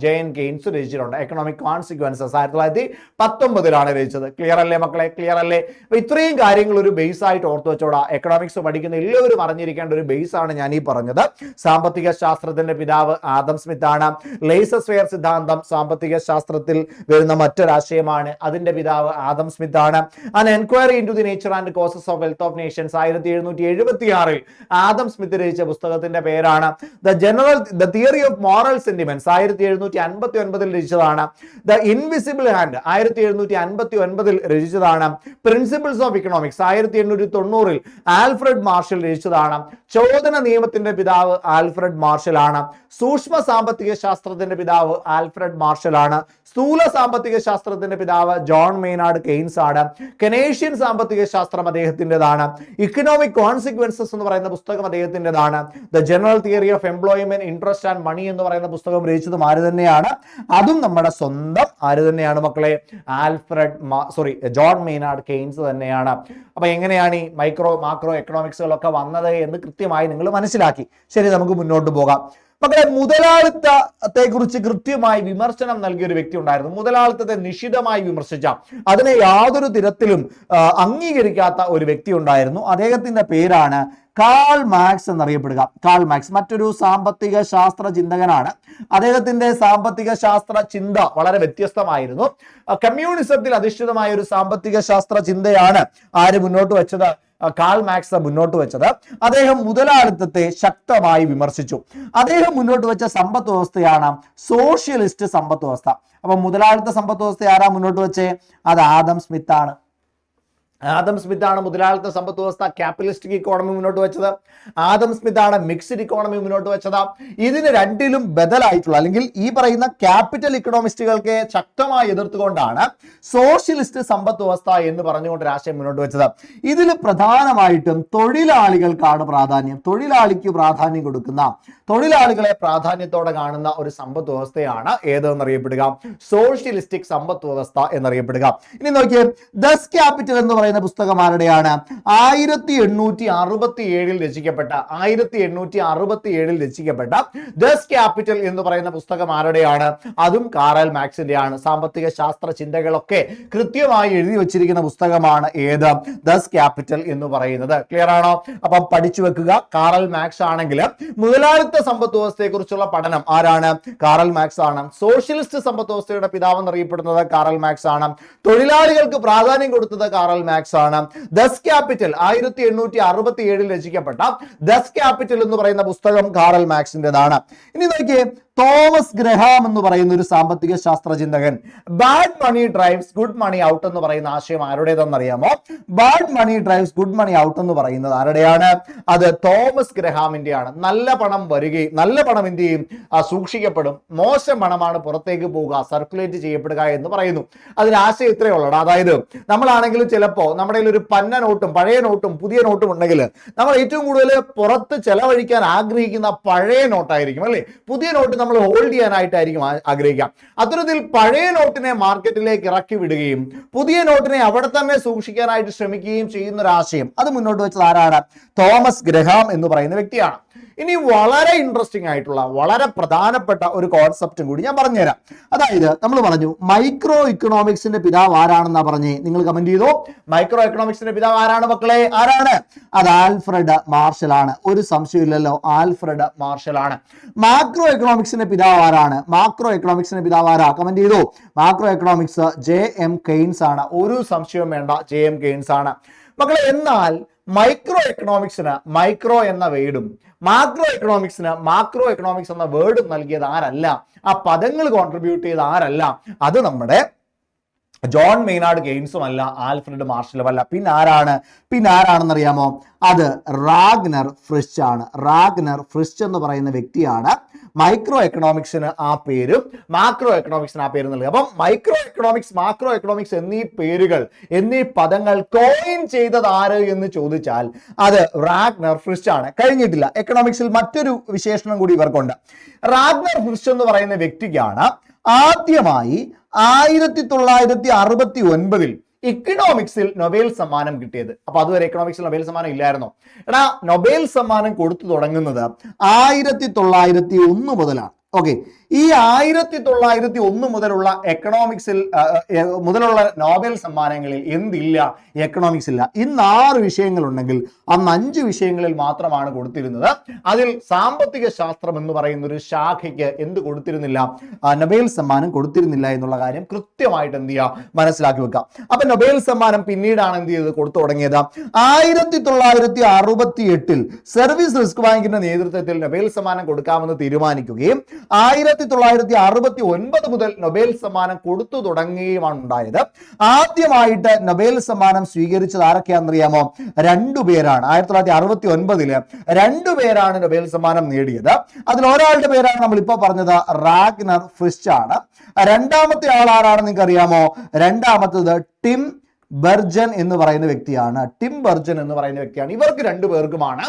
JN കെയ്ൻസ് രചിച്ചിട്ടുണ്ട്. എക്കണോമിക് കോൺസിക്വൻസസ് 1919 രചിച്ചത്. ക്ലിയർ അല്ലേ മക്കളെ? ക്ലിയർ അല്ലേ? അപ്പൊ ഇത്രയും കാര്യങ്ങൾ ഒരു ബേസ് ആയിട്ട് ഓർത്തു വെച്ചോടാ. എക്കണോമിക്സ് പഠിക്കുന്ന എല്ലാവരും അറിഞ്ഞിരിക്കേണ്ട ഒരു ബേസ് ആണ് ഞാൻ ഈ പറഞ്ഞത്. സാമ്പത്തിക ശാസ്ത്രത്തിന്റെ പിതാവ് ആദം സ്മിത്ത് ആണ്. ലേസസ് ഫെയർ സിദ്ധാന്തം സാമ്പത്തിക ശാസ്ത്രത്തിൽ വരുന്ന മറ്റൊരാശയമാണ്. അതിന്റെ പിതാവ് ആദം സ്മിത്ത് ആണ്. An enquiry into the nature and causes of wealth of nations 1776 Adam Smith രചിച്ച പുസ്തകത്തിന്റെ പേരാണ് the theory of moral sentiments. 1759 രചിച്ചതാണ്. ദ ഇൻവിസിബിൾ ഹാൻഡ് 1759 രചിച്ചതാണ്. Principles of economics 1890 Alfred Marshall രചിച്ചതാണ്. ചോദന നിയമത്തിന്റെ പിതാവ് ആൽഫ്രഡ് മാർഷൽ ആണ്. സൂക്ഷ്മ സാമ്പത്തിക ശാസ്ത്രത്തിന്റെ പിതാവ് ആൽഫ്രഡ് മാർഷൽ ആണ്. സ്ഥൂല സാമ്പത്തിക ശാസ്ത്രത്തിന്റെ പിതാവ് ജോൺ മെയ്നാർഡ് കെയ്ൻസ് ആണ്. കനേഷ്യൻ സാമ്പത്തിക ശാസ്ത്രം അദ്ദേഹത്തിൻ്റെതാണ്. ഇക്കണോമിക് കോൺസിക്വൻസസ് എന്ന് പറയുന്ന പുസ്തകം അദ്ദേഹത്തിൻ്റെതാണ്. The general theory of employment, interest and money എന്ന് പറയുന്ന പുസ്തകം രചിച്ചതും ആര് തന്നെയാണ്? അതും നമ്മുടെ സ്വന്തം ആര് തന്നെയാണ് മക്കളെ? ജോൺ മെയ്നാർഡ് കെയ്ൻസ് തന്നെയാണ്. അപ്പൊ എങ്ങനെയാണ് ഈ മാക്രോ എക്കണോമിക്സുകളൊക്കെ വന്നത് എന്ന് കൃത്യമായി നിങ്ങൾ മനസ്സിലാക്കി. ശരി, നമുക്ക് മുന്നോട്ട് പോകാം. മക്കളെ, മുതലാളിത്തത്തെ കുറിച്ച് കൃത്യമായി വിമർശനം നൽകിയ ഒരു വ്യക്തി ഉണ്ടായിരുന്നു. മുതലാളിത്തത്തെ നിശിതമായി വിമർശിച്ച, അതിനെ യാതൊരു തരത്തിലും അംഗീകരിക്കാത്ത ഒരു വ്യക്തി ഉണ്ടായിരുന്നു. അദ്ദേഹത്തിന്റെ പേരാണ് കാൾ മാർക്സ് എന്നറിയപ്പെടുക. കാൾ മാർക്സ് മറ്റൊരു സാമ്പത്തിക ശാസ്ത്ര ചിന്തകനാണ്. അദ്ദേഹത്തിന്റെ സാമ്പത്തിക ശാസ്ത്ര ചിന്ത വളരെ വ്യത്യസ്തമായിരുന്നു. കമ്മ്യൂണിസത്തിൽ അധിഷ്ഠിതമായ ഒരു സാമ്പത്തിക ശാസ്ത്ര ചിന്തയാണ് ആര് മുന്നോട്ട് വെച്ചത്? കാൾ മാർക്സ് മുന്നോട്ട് വെച്ചത്. അദ്ദേഹം മുതലാളിത്തത്തെ ശക്തമായി വിമർശിച്ചു. അദ്ദേഹം മുന്നോട്ട് വെച്ച സമ്പദ് വ്യവസ്ഥയാണ് സോഷ്യലിസ്റ്റ് സമ്പദ് വ്യവസ്ഥ. അപ്പൊ മുതലാളിത്ത സമ്പദ് വ്യവസ്ഥ ആരാ മുന്നോട്ട് വെച്ചേ? അത് ആദം സ്മിത്ത് ആണ്. ആദം സ്മിത്ത് ആണ് മുതലാളിത്ത സമ്പദ് വ്യവസ്ഥ ക്യാപിറ്റലിസ്റ്റിക് ഇക്കോണമി മുന്നോട്ട് വെച്ചത്. ആദം സ്മിത്ത് ആണ് മിക്സ്ഡ് ഇക്കോണമി മുന്നോട്ട് വെച്ചത്. ഇതിന് രണ്ടിലും ബദലായിട്ടുള്ള അല്ലെങ്കിൽ ഈ പറയുന്ന ക്യാപിറ്റൽ ഇക്കണോമിസ്റ്റുകൾക്ക് ശക്തമായി എതിർത്തുകൊണ്ടാണ് സോഷ്യലിസ്റ്റ് സമ്പദ് വ്യവസ്ഥ എന്ന് പറഞ്ഞുകൊണ്ട് രാഷ്ട്രീയം മുന്നോട്ട് വെച്ചത്. ഇതിൽ പ്രധാനമായിട്ടും തൊഴിലാളികൾക്കാണ് പ്രാധാന്യം. തൊഴിലാളിക്ക് പ്രാധാന്യം കൊടുക്കുന്ന, തൊഴിലാളികളെ പ്രാധാന്യത്തോടെ കാണുന്ന ഒരു സമ്പദ് വ്യവസ്ഥയാണ് ഏതെന്നറിയപ്പെടുക സോഷ്യലിസ്റ്റിക് സമ്പദ് വ്യവസ്ഥ എന്നറിയപ്പെടുക. ഇനി നോക്കിയേ, ദസ് ക്യാപിറ്റൽ എന്ന് പറയുന്ന പുസ്തകം ആരുടെയാണ്? 1867 രചിക്കപ്പെട്ട ദസ് ക്യാപിറ്റൽ എന്ന് പറയുന്ന പുസ്തകം ആരുടെയാണ്? അതും കാറൽ മാർക്സിന്റെയാണ്. സാമ്പത്തിക ശാസ്ത്ര ചിന്തകളൊക്കെ കൃത്യമായി എഴുതി വെച്ചിരിക്കുന്ന പുസ്തകമാണ് ഏത്? ദസ് ക്യാപിറ്റൽ എന്ന് പറയുന്നത്. ക്ലിയർ ആണോ? അപ്പം പഠിച്ചു വെക്കുക. കാറൽ മാർക്സ് ആണെങ്കിൽ മുതലാളിത്ത സമ്പദ് വ്യവസ്ഥയെ കുറിച്ചുള്ള പഠനം ആരാണ്? കാറൽ മാർക്സ് ആണ്. സോഷ്യലിസ്റ്റ് സമ്പദ് വ്യവസ്ഥയുടെ പിതാവ് എന്നറിയപ്പെടുന്നത് കാറൽ മാർക്സ് ആണ്. തൊഴിലാളികൾക്ക് പ്രാധാന്യം കൊടുത്തത് കാറൽ മാർക്സ് ആണ്. ദസ് ക്യാപിറ്റൽ 1867 രചിക്കപ്പെട്ട ദസ് ക്യാപിറ്റൽ എന്ന് പറയുന്ന പുസ്തകം കാറൽ മാർക്സിന്റേതാണ്. ഇനി നോക്കിയേ, തോമസ് ഗ്രഹാം എന്ന് പറയുന്ന ഒരു സാമ്പത്തിക ശാസ്ത്ര ചിന്തകൻ ബാഡ് മണി ഡ്രൈവ്സ് ഗുഡ് മണി ഔട്ട് എന്ന് പറയുന്ന ആശയം ആരുടേതെന്ന് അറിയാമോ? ബാഡ് മണി ഡ്രൈവ്സ് ഗുഡ് മണി ഔട്ട് എന്ന് പറയുന്നത് ആരുടെയാണ്? അത് തോമസ് ഗ്രഹാമിന്റെയാണ്. നല്ല പണം വരികയും നല്ല പണം എന്ത് ചെയ്യും? സൂക്ഷിക്കപ്പെടും. മോശം പണമാണ് പുറത്തേക്ക് പോവുക, സർക്കുലേറ്റ് ചെയ്യപ്പെടുക എന്ന് പറയുന്നു. അതിന് ആശയം ഇത്രയേ ഉള്ളൂ. അതായത് നമ്മളാണെങ്കിലും ചിലപ്പോൾ നമ്മുടെ ഒരു പന്ന നോട്ടും പഴയ നോട്ടും പുതിയ നോട്ടും ഉണ്ടെങ്കിൽ നമ്മൾ ഏറ്റവും കൂടുതൽ പുറത്ത് ചെലവഴിക്കാൻ ആഗ്രഹിക്കുന്ന പഴയ നോട്ടായിരിക്കും അല്ലേ? പുതിയ നോട്ട് നമ്മൾ ഹോൾഡ് ചെയ്യാനായിട്ടായിരിക്കും ആഗ്രഹിക്കാം. അത്തരത്തിൽ പഴയ നോട്ടിനെ മാർക്കറ്റിലേക്ക് ഇറക്കി വിടുകയും പുതിയ നോട്ടിനെ അവിടെ തന്നെ സൂക്ഷിക്കാനായിട്ട് ശ്രമിക്കുകയും ചെയ്യുന്ന ഒരു ആശയം അത് മുന്നോട്ട് വെച്ചത് ആരാണ്? തോമസ് ഗ്രഹാം എന്ന് പറയുന്ന വ്യക്തിയാണ്. ഇനി വളരെ ഇൻട്രസ്റ്റിംഗ് ആയിട്ടുള്ള വളരെ പ്രധാനപ്പെട്ട ഒരു കോൺസെപ്റ്റും കൂടി ഞാൻ പറഞ്ഞുതരാം. അതായത് നമ്മൾ പറഞ്ഞു മൈക്രോ ഇക്കണോമിക്സിന്റെ പിതാവ് ആരാണെന്നാ പറഞ്ഞേ? നിങ്ങൾ കമന്റ് ചെയ്തോ. മൈക്രോ എക്കണോമിക്സിന്റെ പിതാവ് ആരാണ് മക്കളെ? ആരാണ്? അത് ആൽഫ്രഡ് മാർഷൽ ആണ്. ഒരു സംശയമില്ലല്ലോ, ആൽഫ്രഡ് മാർഷൽ ആണ്. മാക്രോ എക്കണോമിക്സിന്റെ പിതാവ് ആരാണ്? മാക്രോ എക്കണോമിക്സിന്റെ പിതാവ് ആരാ? കമന്റ് ചെയ്തോ. മാക്രോ എക്കണോമിക്സ് JM കെയ്ൻസ് ആണ്. ഒരു സംശയവും വേണ്ട, JM കെയ്ൻസ് ആണ് മക്കളെ. എന്നാൽ മൈക്രോ എക്കണോമിക്സിന് മൈക്രോ എന്ന വേർഡും മാക്രോ എക്കണോമിക്സിന് മാക്രോ എക്കണോമിക്സ് എന്ന വേർഡും നൽകിയത് ആരല്ല? ആ പദങ്ങൾ കോൺട്രിബ്യൂട്ട് ചെയ്ത ആരല്ല? അത് നമ്മുടെ ജോൺ മെയ്നാർഡ് കെയ്ൻസും അല്ല, ആൽഫ്രഡ് മാർഷലും അല്ല. പിന്നെ ആരാണെന്ന് അറിയാമോ? അത് റാഗ്നർ ഫ്രിഷ് ആണ്. റാഗ്നർ ഫ്രിഷ് എന്ന് പറയുന്ന വ്യക്തിയാണ് മൈക്രോ എക്കണോമിക്സിന് ആ പേരും മാക്രോ എക്കണോമിക്സിന് ആ പേരും നൽകുക. അപ്പം മൈക്രോ എക്കണോമിക്സ് മാക്രോ എക്കണോമിക്സ് എന്നീ പേരുകൾ എന്നീ പദങ്ങൾ കോയിൻ ചെയ്തത് ആര് എന്ന് ചോദിച്ചാൽ അത് റാഗ്നർ ഫ്രിഷ് ആണ്. കഴിഞ്ഞിട്ടില്ല. എക്കണോമിക്സിൽ മറ്റൊരു വിശേഷണം കൂടി ഇവർക്കുണ്ട്. റാഗ്നർ ഫ്രിഷ് എന്ന് പറയുന്ന വ്യക്തിക്കാണ് ആദ്യമായി 1969 ഇക്കണോമിക്സിൽ നൊബേൽ സമ്മാനം കിട്ടിയത്. അപ്പൊ അതുവരെ എക്കണോമിക്സിൽ നൊബേൽ സമ്മാനം ഇല്ലായിരുന്നോ? എടാ, നൊബേൽ സമ്മാനം കൊടുത്തു തുടങ്ങുന്നത് 1901 മുതലാണ്. ഓക്കെ, ഈ 1901 മുതലുള്ള എക്കണോമിക്സിൽ മുതലുള്ള നോബൽ സമ്മാനങ്ങളിൽ എന്തില്ല? എക്കണോമിക്സ് ഇല്ല. ഇന്ന് 6 വിഷയങ്ങളുണ്ടെങ്കിൽ അന്ന് 5 വിഷയങ്ങളിൽ മാത്രമാണ് കൊടുത്തിരുന്നത്. അതിൽ സാമ്പത്തിക ശാസ്ത്രം എന്ന് പറയുന്ന ഒരു ശാഖയ്ക്ക് എന്ത് കൊടുത്തിരുന്നില്ല? നൊബേൽ സമ്മാനം കൊടുത്തിരുന്നില്ല എന്നുള്ള കാര്യം കൃത്യമായിട്ട് എന്ത് ചെയ്യുക? മനസ്സിലാക്കി വെക്കുക. അപ്പൊ നൊബേൽ സമ്മാനം പിന്നീടാണ് എന്ത് ചെയ്തത്? കൊടുത്തു തുടങ്ങിയത്. 1968 സർവീസ് റിസ്ക് ബാങ്കിന്റെ നേതൃത്വത്തിൽ നൊബേൽ സമ്മാനം കൊടുക്കാമെന്ന് തീരുമാനിക്കുകയും 1969 മുതൽ നൊബേൽ സമ്മാനം കൊടുത്തു തുടങ്ങുകയുമാണ് ഉണ്ടായത്. ആദ്യമായിട്ട് നൊബേൽ സമ്മാനം സ്വീകരിച്ചത് ആരൊക്കെയാണെന്നറിയാമോ? 2 പേരാണ്. 1969 2 പേരാണ് നൊബേൽ സമ്മാനം നേടിയത്. അതിൽ ഒരാളുടെ പേരാണ് നമ്മൾ ഇപ്പോൾ പറഞ്ഞത്, റാഗ്നർ ഫ്രിഷ് ആണ്. രണ്ടാമത്തെ ആൾ ആരാണെന്ന് നിങ്ങൾക്ക് അറിയാമോ? രണ്ടാമത്തത് ടിം ബർജൻ എന്ന് പറയുന്ന വ്യക്തിയാണ്. ടിം ബർജൻ എന്ന് പറയുന്ന വ്യക്തിയാണ്. ഇവർക്ക് 2 പേർക്കുമാണ്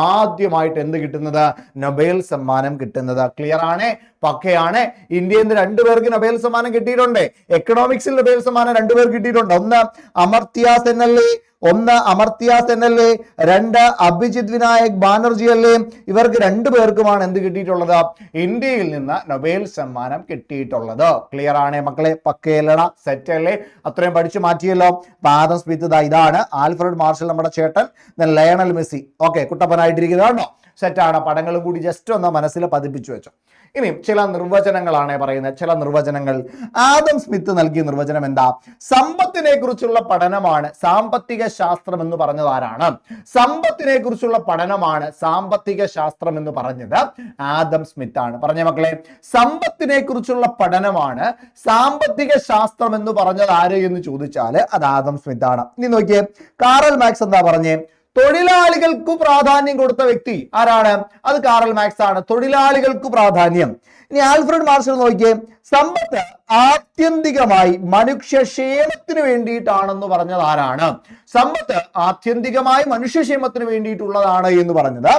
ആദ്യമായിട്ട് എന്ത് കിട്ടുന്നത്? നൊബേൽ സമ്മാനം കിട്ടുന്നത്. ക്ലിയർ ആണ്? പക്കയാണ്? ഇന്ത്യയിൽ നിന്ന് 2 പേർക്ക് നൊബേൽ സമ്മാനം കിട്ടിയിട്ടുണ്ട്. എക്കണോമിക്സിൽ നൊബേൽ സമ്മാനം 2 പേർക്ക് കിട്ടിയിട്ടുണ്ട്. ഒന്ന് അമർത്യ സെൻ അല്ലേ, 2 അഭിജിത് വിനായക് ബാനർജി അല്ലേ. ഇവർക്ക് 2 പേർക്കുമാണ് എന്ത് കിട്ടിയിട്ടുള്ളത്? ഇന്ത്യയിൽ നിന്ന് നൊബേൽ സമ്മാനം കിട്ടിയിട്ടുള്ളത്. ക്ലിയർ ആണ് മക്കളെ? പക്കയല്ലട? സെറ്റ് അല്ലേ? അത്രയും പഠിച്ചു മാറ്റിയല്ലോ. ആദം സ്മിത്ത് ഇതാണ്. ആൽഫ്രഡ് മാർഷൽ നമ്മുടെ ചേട്ടൻ. ലയണൽ മെസ്സി ഓക്കെ കുട്ടപ്പനായിട്ടിരിക്കുന്നതാണോ? സെറ്റാണ്. പടങ്ങളും കൂടി ജസ്റ്റ് ഒന്ന് മനസ്സിൽ പതിപ്പിച്ചു വെച്ചോ. ഇനി ചില നിർവചനങ്ങളാണ് പറയുന്നത്. ചില നിർവചനങ്ങൾ ആദം സ്മിത്ത് നൽകിയ നിർവചനം എന്താ? സമ്പത്തിനെ കുറിച്ചുള്ള പഠനമാണ് സാമ്പത്തിക ശാസ്ത്രം എന്ന് പറഞ്ഞത് ആരാണ്? സമ്പത്തിനെ കുറിച്ചുള്ള പഠനമാണ് സാമ്പത്തിക ശാസ്ത്രം എന്ന് പറഞ്ഞത് ആദം സ്മിത്ത് ആണ്. പറഞ്ഞ മക്കളെ, സമ്പത്തിനെ കുറിച്ചുള്ള പഠനമാണ് സാമ്പത്തിക ശാസ്ത്രം എന്ന് പറഞ്ഞത് ആര് എന്ന് ചോദിച്ചാൽ അത് ആദം സ്മിത്ത് ആണ്. ഇനി നോക്കിയേ, കാറൽ മാർക്സ് എന്താ പറഞ്ഞേ? തൊഴിലാളികൾക്ക് പ്രാധാന്യം കൊടുത്ത വ്യക്തി ആരാണ്? അത് കാറൽ മാർക്സ് ആണ്. തൊഴിലാളികൾക്ക് പ്രാധാന്യം. ഇനി ആൽഫ്രഡ് മാർഷൽ നോക്കിയേ, സമ്പത്ത് ആത്യന്തികമായി മനുഷ്യക്ഷേമത്തിന് വേണ്ടിയിട്ടാണെന്ന് പറഞ്ഞത് ആരാണ്? സമ്പത്ത് ആത്യന്തികമായി മനുഷ്യക്ഷേമത്തിന് വേണ്ടിയിട്ടുള്ളതാണ് എന്ന് പറഞ്ഞത്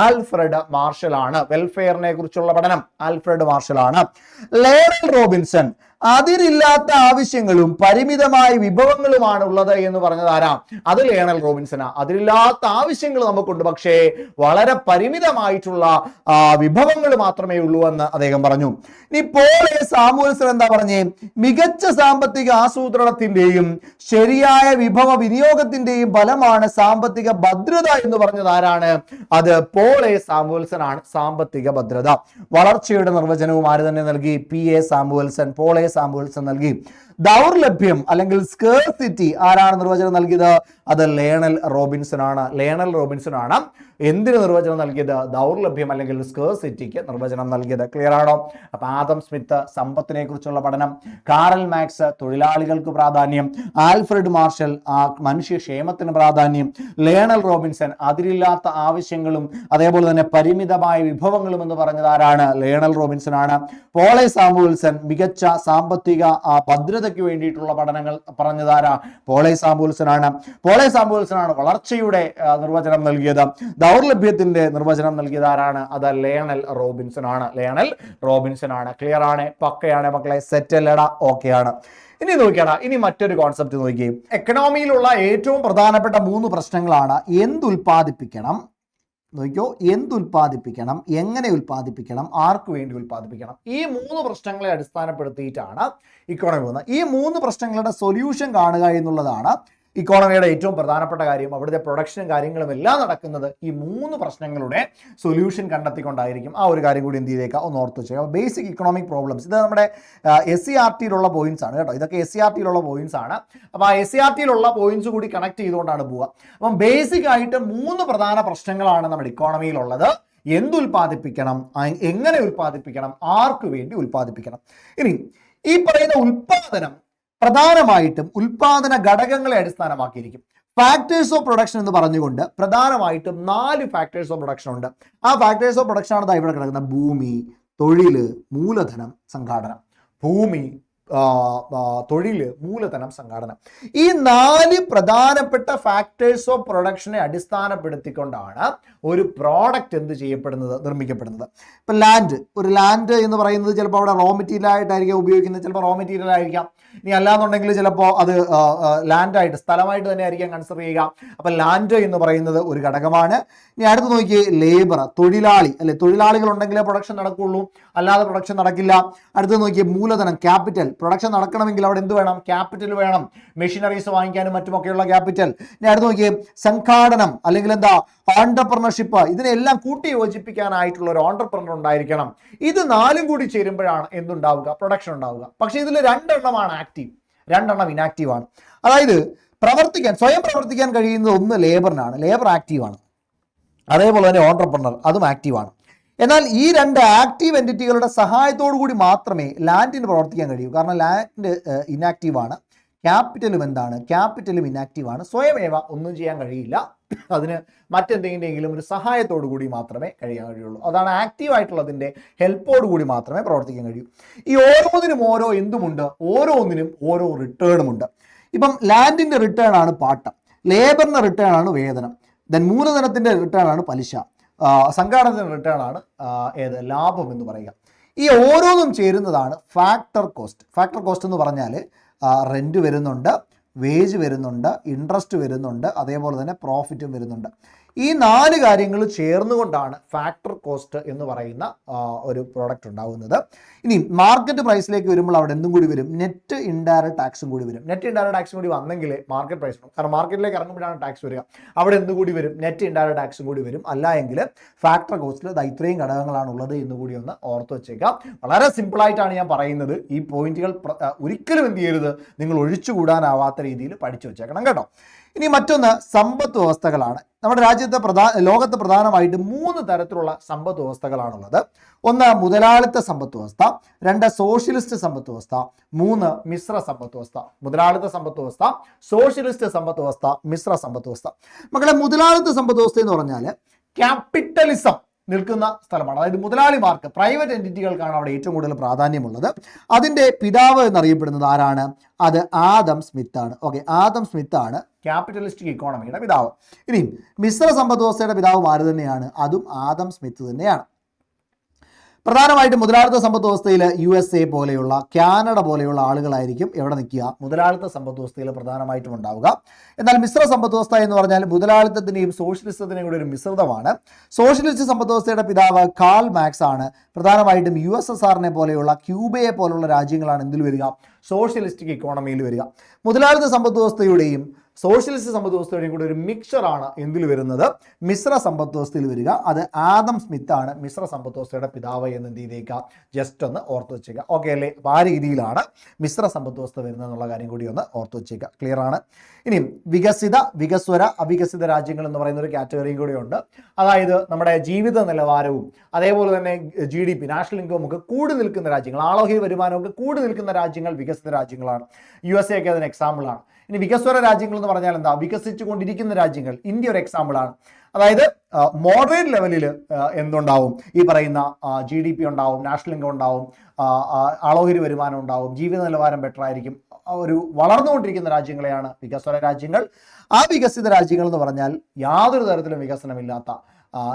ആൽഫ്രഡ് മാർഷൽ ആണ്. വെൽഫെയറിനെ കുറിച്ചുള്ള പഠനം ആൽഫ്രഡ് മാർഷൽ ആണ്. ലേണൽ റോബിൻസൺ അതിരില്ലാത്ത ആവശ്യങ്ങളും പരിമിതമായ വിഭവങ്ങളുമാണ് ഉള്ളത് എന്ന് പറഞ്ഞത് ആരാ? അത് ലേണൽ റോബിൻസനാ. അതിരില്ലാത്ത ആവശ്യങ്ങൾ നമുക്കുണ്ട്, പക്ഷേ വളരെ പരിമിതമായിട്ടുള്ള വിഭവങ്ങൾ മാത്രമേ ഉള്ളൂ എന്ന് അദ്ദേഹം പറഞ്ഞു. ഇനി പോൾ എ സാമുവൽസൺ എന്താ പറഞ്ഞേ? മികച്ച സാമ്പത്തിക ആസൂത്രണത്തിന്റെയും ശരിയായ വിഭവ വിനിയോഗത്തിന്റെയും ഫലമാണ് സാമ്പത്തിക ഭദ്രത എന്ന് പറഞ്ഞത് ആരാണ്? അത് പോൾ എ സാമുവൽസൺ ആണ്. സാമ്പത്തിക ഭദ്രത. വളർച്ചയുടെ നിർവചനവും ആര് തന്നെ നൽകി? P A Samuelson. Paul A Samuelson നൽകി. ദൗർലഭ്യം അല്ലെങ്കിൽ സ്കേർസിറ്റി ആരാണ് നിർവചനം നൽകിയത്? അത് ലേണൽ റോബിൻസൺ ആണ്. ലേണൽ റോബിൻസൺ ആണ് എന്തിന് നിർവചനം നൽകിയത്? ദൗർലഭ്യം അല്ലെങ്കിൽ സ്കേർസിറ്റിക്ക് നിർവചനം നൽകിയത്. ക്ലിയർ ആണോ? അപ്പൊ ആദം സ്മിത്ത് സമ്പത്തിനെ കുറിച്ചുള്ള പഠനം, കാറൽ മാർക്സ് തൊഴിലാളികൾക്ക് പ്രാധാന്യം, ആൽഫ്രഡ് മാർഷൽ മനുഷ്യക്ഷേമത്തിന് പ്രാധാന്യം, ലേണൽ റോബിൻസൺ അതിരില്ലാത്ത ആവശ്യങ്ങളും അതേപോലെ തന്നെ പരിമിതമായ വിഭവങ്ങളും എന്ന് പറഞ്ഞത് ആരാണ്? ലേണൽ റോബിൻസൺ ആണ്. പോൾ എ സാമുവൽസൺ മികച്ച സാമ്പത്തിക ഭദ്രതയ്ക്ക് വേണ്ടിയിട്ടുള്ള പഠനങ്ങൾ പറഞ്ഞതാരാ? പോൾ എ സാമുവൽസൺ ആണ്. പോൾ എ സാമുവൽസൺ ആണ് വളർച്ചയുടെ നിർവചനം നൽകിയത്. ദൗർലഭ്യത്തിന്റെ നിർവചനം നൽകിയത് ആരാണ്? അത് ലേണൽ റോബിൻസൺ ആണ്. ലേണൽ റോബിൻസൺ ആണ്. ക്ലിയർ ആണ്? പക്കയാണ് മക്കളെ? സെറ്റല്ലടാ? ഓക്കെ ആണ്. ഇനി നോക്കിയാടാ, ഇനി മറ്റൊരു കോൺസെപ്റ്റ് നോക്കി. എക്കണോമിയിലുള്ള ഏറ്റവും പ്രധാനപ്പെട്ട 3 പ്രശ്നങ്ങളാണ് എന്തുൽപാദിപ്പിക്കണം, നോക്കിയോ, എന്തുൽപാദിപ്പിക്കണം, എങ്ങനെ ഉൽപ്പാദിപ്പിക്കണം, ആർക്ക് വേണ്ടി ഉൽപ്പാദിപ്പിക്കണം. ഈ 3 പ്രശ്നങ്ങളെ അടിസ്ഥാനപ്പെടുത്തിയിട്ടാണ് ഇക്കോണമി പോകുന്നത്. ഈ 3 പ്രശ്നങ്ങളുടെ സൊല്യൂഷൻ കാണുക എന്നുള്ളതാണ് ഇക്കോണമിയുടെ ഏറ്റവും പ്രധാനപ്പെട്ട കാര്യം. അവിടുത്തെ പ്രൊഡക്ഷനും കാര്യങ്ങളും എല്ലാം നടക്കുന്നത് ഈ 3 പ്രശ്നങ്ങളുടെ സൊല്യൂഷൻ കണ്ടെത്തിക്കൊണ്ടായിരിക്കും. ആ ഒരു കാര്യം കൂടി എന്ത് ചെയ്തേക്കാം, ഒന്ന് ഓർത്ത് വെച്ചേക്കാം. ബേസിക് ഇക്കണോമിക് പ്രോബ്ലംസ്, ഇത് നമ്മുടെ SCERT-യിലുള്ള പോയിന്റ്സ് ആണ് കേട്ടോ. ഇതൊക്കെ SCERT-യിലുള്ള പോയിന്റ്സ് ആണ്. അപ്പോൾ ആ SCERT-യിലുള്ള പോയിന്റ്സ് കൂടി കണക്ട് ചെയ്തുകൊണ്ടാണ് പോവുക. അപ്പം ബേസിക് ആയിട്ട് 3 പ്രധാന പ്രശ്നങ്ങളാണ് നമ്മുടെ ഇക്കോണമിയിലുള്ളത്. എന്തുൽപാദിപ്പിക്കണം, എങ്ങനെ ഉൽപ്പാദിപ്പിക്കണം, ആർക്ക് വേണ്ടി ഉൽപ്പാദിപ്പിക്കണം. ഇനി ഈ പറയുന്ന ഉൽപ്പാദനം പ്രധാനമായിട്ടും ഉൽപാദന ഘടകങ്ങളെ അടിസ്ഥാനമാക്കിയിരിക്കും. ഫാക്ടേഴ്സ് ഓഫ് പ്രൊഡക്ഷൻ എന്ന് പറഞ്ഞുകൊണ്ട് പ്രധാനമായിട്ടും 4 ഫാക്ടേഴ്സ് ഓഫ് പ്രൊഡക്ഷൻ ഉണ്ട്. ആ ഫാക്ടേഴ്സ് ഓഫ് പ്രൊഡക്ഷൻ ആണ് ഇവിടെ കിടക്കുന്ന ഭൂമി, തൊഴിൽ, മൂലധനം, സംഘാടനം. ഭൂമി, തൊഴിൽ, മൂലധനം, സംഘാടനം. ഈ 4 പ്രധാനപ്പെട്ട ഫാക്ടേഴ്സ് ഓഫ് പ്രൊഡക്ഷനെ അടിസ്ഥാനപ്പെടുത്തിക്കൊണ്ടാണ് ഒരു പ്രോഡക്റ്റ് എന്ത് ചെയ്യപ്പെടുന്നത്, നിർമ്മിക്കപ്പെടുന്നത്. ഇപ്പം ലാൻഡ്, ഒരു ലാൻഡ് എന്ന് പറയുന്നത് ചിലപ്പോൾ അവിടെ റോ മെറ്റീരിയൽ ആയിട്ടായിരിക്കും ഉപയോഗിക്കുന്നത്, ചിലപ്പോൾ റോ മെറ്റീരിയൽ ആയിരിക്കാം. ഇനി അല്ലാന്നുണ്ടെങ്കിൽ ചിലപ്പോൾ അത് ലാൻഡായിട്ട്, സ്ഥലമായിട്ട് തന്നെ ആയിരിക്കാം കൺസിഡർ ചെയ്യുക. അപ്പം ലാൻഡ് എന്ന് പറയുന്നത് ഒരു ഘടകമാണ്. ഇനി അടുത്ത് നോക്കിയേ, ലേബർ, തൊഴിലാളി, അല്ലെ, തൊഴിലാളികൾ ഉണ്ടെങ്കിലേ പ്രൊഡക്ഷൻ നടക്കുകയുള്ളൂ, അല്ലാതെ പ്രൊഡക്ഷൻ നടക്കില്ല. അടുത്ത് നോക്കിയേ, മൂലധനം, ക്യാപിറ്റൽ. പ്രൊഡക്ഷൻ നടക്കണമെങ്കിൽ അവിടെ എന്ത് വേണം? ക്യാപിറ്റൽ വേണം. മെഷീനറീസ് വാങ്ങിക്കാനും മറ്റുമൊക്കെയുള്ള ക്യാപിറ്റൽ. ഇനി അടുത്ത് നോക്കിയേ, സംഘാടനം അല്ലെങ്കിൽ എന്താ, ഓൺടർപ്രണർഷിപ്പ്. ഇതിനെല്ലാം കൂട്ടി യോജിപ്പിക്കാനായിട്ടുള്ള ഒരു ഓൺടർപ്രണർ ഉണ്ടായിരിക്കണം. ഇത് 4 കൂടി ചേരുമ്പോഴാണ് എന്തുണ്ടാവുക? പ്രൊഡക്ഷൻ ഉണ്ടാവുക. പക്ഷേ ഇതിൽ 2 എണ്ണമാണ് ആക്റ്റീവ്, 2 എണ്ണം ഇനാക്റ്റീവ് ആണ്. അതായത് സ്വയം പ്രവർത്തിക്കാൻ കഴിയുന്നത് ഒന്ന് ലേബറിനാണ്, ലേബർ ആക്റ്റീവാണ്. അതേപോലെ തന്നെ ഓൺടർപ്രണർ, അതും ആക്റ്റീവാണ്. എന്നാൽ ഈ 2 ആക്റ്റീവ് എൻറ്റിറ്റികളുടെ സഹായത്തോടു കൂടി മാത്രമേ ലാൻഡിന് പ്രവർത്തിക്കാൻ കഴിയൂ. കാരണം ലാൻഡ് ഇനാക്റ്റീവാണ്. ക്യാപിറ്റലും എന്താണ്? ക്യാപിറ്റലും ഇനാക്റ്റീവാണ്. സ്വയമേവ ഒന്നും ചെയ്യാൻ കഴിയില്ല. അതിന് മറ്റെന്തെങ്കിലും ഒരു സഹായത്തോടു കൂടി മാത്രമേ കഴിയാൻ കഴിയുള്ളൂ. അതാണ് ആക്റ്റീവ് ആയിട്ടുള്ളതിൻ്റെ ഹെൽപ്പോടു കൂടി മാത്രമേ പ്രവർത്തിക്കാൻ കഴിയൂ. ഈ ഓരോന്നിനും ഓരോ എന്തുമുണ്ട്, ഓരോന്നിനും ഓരോ റിട്ടേണുമുണ്ട്. ഇപ്പം ലാൻഡിൻ്റെ റിട്ടേൺ ആണ് പാട്ടം, ലേബറിൻ്റെ റിട്ടേൺ ആണ് വേതനം, ദെൻ മൂലധനത്തിൻ്റെ റിട്ടേൺ ആണ് പലിശ, സംഘാടനത്തിൻ്റെ റിട്ടേൺ ആണ് ലാഭം എന്ന് പറയുക. ഈ ഓരോന്നും ചേരുന്നതാണ് ഫാക്ടർ കോസ്റ്റ്. ഫാക്ടർ കോസ്റ്റ് എന്ന് പറഞ്ഞാൽ റെൻറ്റ് വരുന്നുണ്ട്, വേജ് വരുന്നുണ്ട്, ഇൻട്രസ്റ്റ് വരുന്നുണ്ട്, അതേപോലെ തന്നെ പ്രോഫിറ്റും വരുന്നുണ്ട്. ഈ 4 കാര്യങ്ങൾ ചേർന്നുകൊണ്ടാണ് ഫാക്ടർ കോസ്റ്റ് എന്ന് പറയുന്ന ഒരു പ്രോഡക്റ്റ് ഉണ്ടാകുന്നത്. ഇനി മാർക്കറ്റ് പ്രൈസിലേക്ക് വരുമ്പോൾ അവിടെ എന്തും കൂടി വരും, നെറ്റ് ഇൻഡയറക്റ്റ് ടാക്സും കൂടി വരും. നെറ്റ് ഇൻഡയറക്റ്റ് ടാക്സും കൂടി വന്നെങ്കിൽ മാർക്കറ്റ് പ്രൈസ് വരും. കാരണം മാർക്കറ്റിലേക്ക് ഇറങ്ങുമ്പോഴാണ് ടാക്സ് വരിക. അവിടെ എന്തും കൂടി വരും, നെറ്റ് ഇൻഡയറക്റ്റ് ടാക്സും കൂടി വരും. അല്ല എങ്കിൽ ഫാക്ടർ കോസ്റ്റിൽ ഇത്രയും ഘടകങ്ങളാണ് ഉള്ളത് എന്ന് കൂടി ഒന്ന് ഓർത്ത് വെച്ചേക്കാം. വളരെ സിമ്പിളായിട്ടാണ് ഞാൻ പറയുന്നത്. ഈ പോയിന്റുകൾ ഒരിക്കലും എന്ത് ചെയ്യരുത്, നിങ്ങൾ ഒഴിച്ചുകൂടാനാവാത്ത രീതിയിൽ പഠിച്ചു വെച്ചേക്കണം കേട്ടോ. ഇനി മറ്റൊന്ന് സമ്പദ് വ്യവസ്ഥകളാണ്. നമ്മുടെ രാജ്യത്തെ ലോകത്ത് പ്രധാനമായിട്ട് 3 തരത്തിലുള്ള സമ്പദ് വ്യവസ്ഥകളാണുള്ളത്. 1 മുതലാളിത്ത സമ്പദ് വ്യവസ്ഥ, 2 സോഷ്യലിസ്റ്റ് സമ്പദ് വ്യവസ്ഥ, 3 മിശ്ര സമ്പദ് വ്യവസ്ഥ. മുതലാളിത്ത സമ്പദ് വ്യവസ്ഥ, സോഷ്യലിസ്റ്റ് സമ്പദ് വ്യവസ്ഥ, മിശ്ര സമ്പദ് വ്യവസ്ഥ. മക്കളെ, മുതലാളിത്ത സമ്പദ് വ്യവസ്ഥ എന്ന് പറഞ്ഞാൽ ക്യാപിറ്റലിസം നിൽക്കുന്ന സ്ഥലമാണ്. അതായത് മുതലാളിമാർക്ക്, പ്രൈവറ്റ് എൻറ്റിറ്റികൾക്കാണ് അവിടെ ഏറ്റവും കൂടുതൽ പ്രാധാന്യമുള്ളത്. അതിൻ്റെ പിതാവ് എന്നറിയപ്പെടുന്നത് ആരാണ്? അത് ആദം സ്മിത്ത് ആണ്. ഓക്കെ, ആദം സ്മിത്ത് ആണ് ക്യാപിറ്റലിസ്റ്റിക് ഇക്കോണമിയുടെ പിതാവ്. ഇനി മിശ്ര സമ്പദ് വ്യവസ്ഥയുടെ പിതാവ് ആര് തന്നെയാണ്? അതും ആദം സ്മിത്ത് തന്നെയാണ്. പ്രധാനമായിട്ടും മുതലാളിത്ത സമ്പദ് വ്യവസ്ഥയിൽ USA പോലെയുള്ള, കാനഡ പോലെയുള്ള ആളുകളായിരിക്കും എവിടെ നിൽക്കുക, മുതലാളിത്ത സമ്പദ് വ്യവസ്ഥയിൽ പ്രധാനമായിട്ടും ഉണ്ടാവുക. എന്നാൽ മിശ്ര സമ്പദ് വ്യവസ്ഥ എന്ന് പറഞ്ഞാൽ മുതലാളിത്തത്തിൻ്റെയും സോഷ്യലിസത്തിൻ്റെയും കൂടി ഒരു മിശ്രിതമാണ്. സോഷ്യലിസ്റ്റ് സമ്പദ് വ്യവസ്ഥയുടെ പിതാവ് കാൾ മാർക്സ് ആണ്. പ്രധാനമായിട്ടും USSR പോലെയുള്ള, ക്യൂബയെ പോലുള്ള രാജ്യങ്ങളാണ് എന്തിൽ വരിക, സോഷ്യലിസ്റ്റിക് ഇക്കോണമിയിൽ വരിക. മുതലാളിത്ത സമ്പദ് വ്യവസ്ഥയുടെയും സോഷ്യലിസ്റ്റ് സമ്പദ് വ്യവസ്ഥയുടെയും കൂടി ഒരു മിക്സറാണ് എന്തിൽ വരുന്നത്, മിശ്ര സമ്പദ് വ്യവസ്ഥയിൽ വരിക. അത് ആദം സ്മിത്ത് ആണ് മിശ്ര സമ്പദ് വ്യവസ്ഥയുടെ പിതാവ് എന്ന് എന്ത് ചെയ്തേക്കുക, ജസ്റ്റ് ഒന്ന് ഓർത്ത് വെച്ചേക്കുക. ഓക്കെ അല്ലേ? അപ്പോൾ ആ രീതിയിലാണ് മിശ്ര സമ്പദ് വ്യവസ്ഥ വരുന്നത് എന്നുള്ള കാര്യം കൂടി ഒന്ന് ഓർത്ത് വെച്ചേക്കുക. ക്ലിയർ ആണ്? ഇനി വികസിത, വികസ്വര, അവികസിത രാജ്യങ്ങൾ എന്ന് പറയുന്ന ഒരു കാറ്റഗറിയും കൂടി ഉണ്ട്. അതായത് നമ്മുടെ ജീവിത നിലവാരവും അതേപോലെ തന്നെ GDP, നാഷണൽ ഇൻകം ഒക്കെ കൂടി നിൽക്കുന്ന രാജ്യങ്ങൾ, ആളോഹരി വരുമാനമൊക്കെ കൂടി നിൽക്കുന്ന രാജ്യങ്ങൾ വികസിത രാജ്യങ്ങളാണ്. USA ഒക്കെ അതിന് എക്സാമ്പിളാണ്. ഇനി വികസ്വര രാജ്യങ്ങൾ എന്ന് പറഞ്ഞാൽ എന്താ, വികസിച്ചു കൊണ്ടിരിക്കുന്ന രാജ്യങ്ങൾ. ഇന്ത്യ ഒരു എക്സാമ്പിളാണ്. അതായത് മോഡറേറ്റ് ലെവലിൽ എന്തുണ്ടാവും, ഈ പറയുന്ന GDP ഉണ്ടാവും, നാഷണൽ ഇൻകം ഉണ്ടാവും, ആളോഹരി വരുമാനം ഉണ്ടാവും, ജീവിത നിലവാരം ബെറ്റർ ആയിരിക്കും. ഒരു വളർന്നുകൊണ്ടിരിക്കുന്ന രാജ്യങ്ങളെയാണ് വികസ്വര രാജ്യങ്ങൾ. ആ വികസിത രാജ്യങ്ങൾ എന്ന് പറഞ്ഞാൽ യാതൊരു തരത്തിലും വികസനമില്ലാത്ത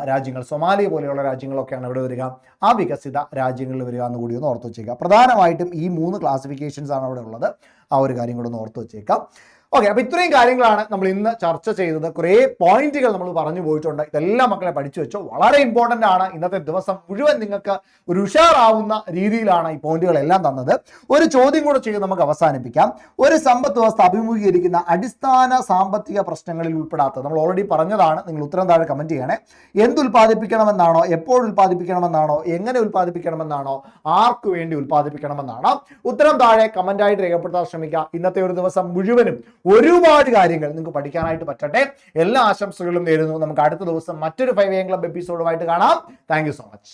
രാജ്യങ്ങൾ, സൊമാലിയ പോലെയുള്ള രാജ്യങ്ങളൊക്കെയാണ് ഇവിടെ വരിക, ആ വികസിത രാജ്യങ്ങളിൽ വരിക എന്ന് കൂടി ഒന്ന് ഓർത്ത് വെച്ചേക്കാം. പ്രധാനമായിട്ടും ഈ 3 ക്ലാസിഫിക്കേഷൻസ് ആണ് അവിടെ ഉള്ളത്. ആ ഒരു കാര്യം കൂടെ ഒന്ന് ഓർത്ത് വെച്ചേക്കാം. ഓക്കെ, അപ്പോൾ ഇത്രയും കാര്യങ്ങളാണ് നമ്മൾ ഇന്ന് ചർച്ച ചെയ്തത്. കുറേ പോയിന്റുകൾ നമ്മൾ പറഞ്ഞു പോയിട്ടുണ്ട്. ഇതെല്ലാം മക്കളെ പഠിച്ചു വെച്ചോ, വളരെ ഇമ്പോർട്ടൻ്റ് ആണ്. ഇന്നത്തെ ദിവസം മുഴുവൻ നിങ്ങൾക്ക് ഒരു ഉഷാറാവുന്ന രീതിയിലാണ് ഈ പോയിന്റുകളെല്ലാം തന്നത്. ഒരു ചോദ്യം കൂടെ ചെയ്ത് നമുക്ക് അവസാനിപ്പിക്കാം. ഒരു സമ്പദ് വ്യവസ്ഥ അഭിമുഖീകരിക്കുന്ന അടിസ്ഥാന സാമ്പത്തിക പ്രശ്നങ്ങളിൽ ഉൾപ്പെടാത്തത് നമ്മൾ ഓൾറെഡി പറഞ്ഞതാണ്. നിങ്ങൾ ഉത്തരം താഴെ കമന്റ് ചെയ്യണേ. എന്തുൽപ്പാദിപ്പിക്കണമെന്നാണോ, എപ്പോൾ ഉൽപ്പാദിപ്പിക്കണമെന്നാണോ, എങ്ങനെ ഉൽപ്പാദിപ്പിക്കണമെന്നാണോ, ആർക്ക് വേണ്ടി ഉൽപ്പാദിപ്പിക്കണമെന്നാണ് ഉത്തരം താഴെ കമന്റായിട്ട് രേഖപ്പെടുത്താൻ ശ്രമിക്കുക. ഇന്നത്തെ ഒരു ദിവസം മുഴുവനും ഒരുപാട് കാര്യങ്ങൾ നിങ്ങൾക്ക് പഠിക്കാനായിട്ട് പറ്റട്ടെ. എല്ലാ ആശംസകളും നേരുന്നു. നമുക്ക് അടുത്ത ദിവസം മറ്റൊരു 5 AM Club എപ്പിസോഡുമായിട്ട് കാണാം. Thank you so much.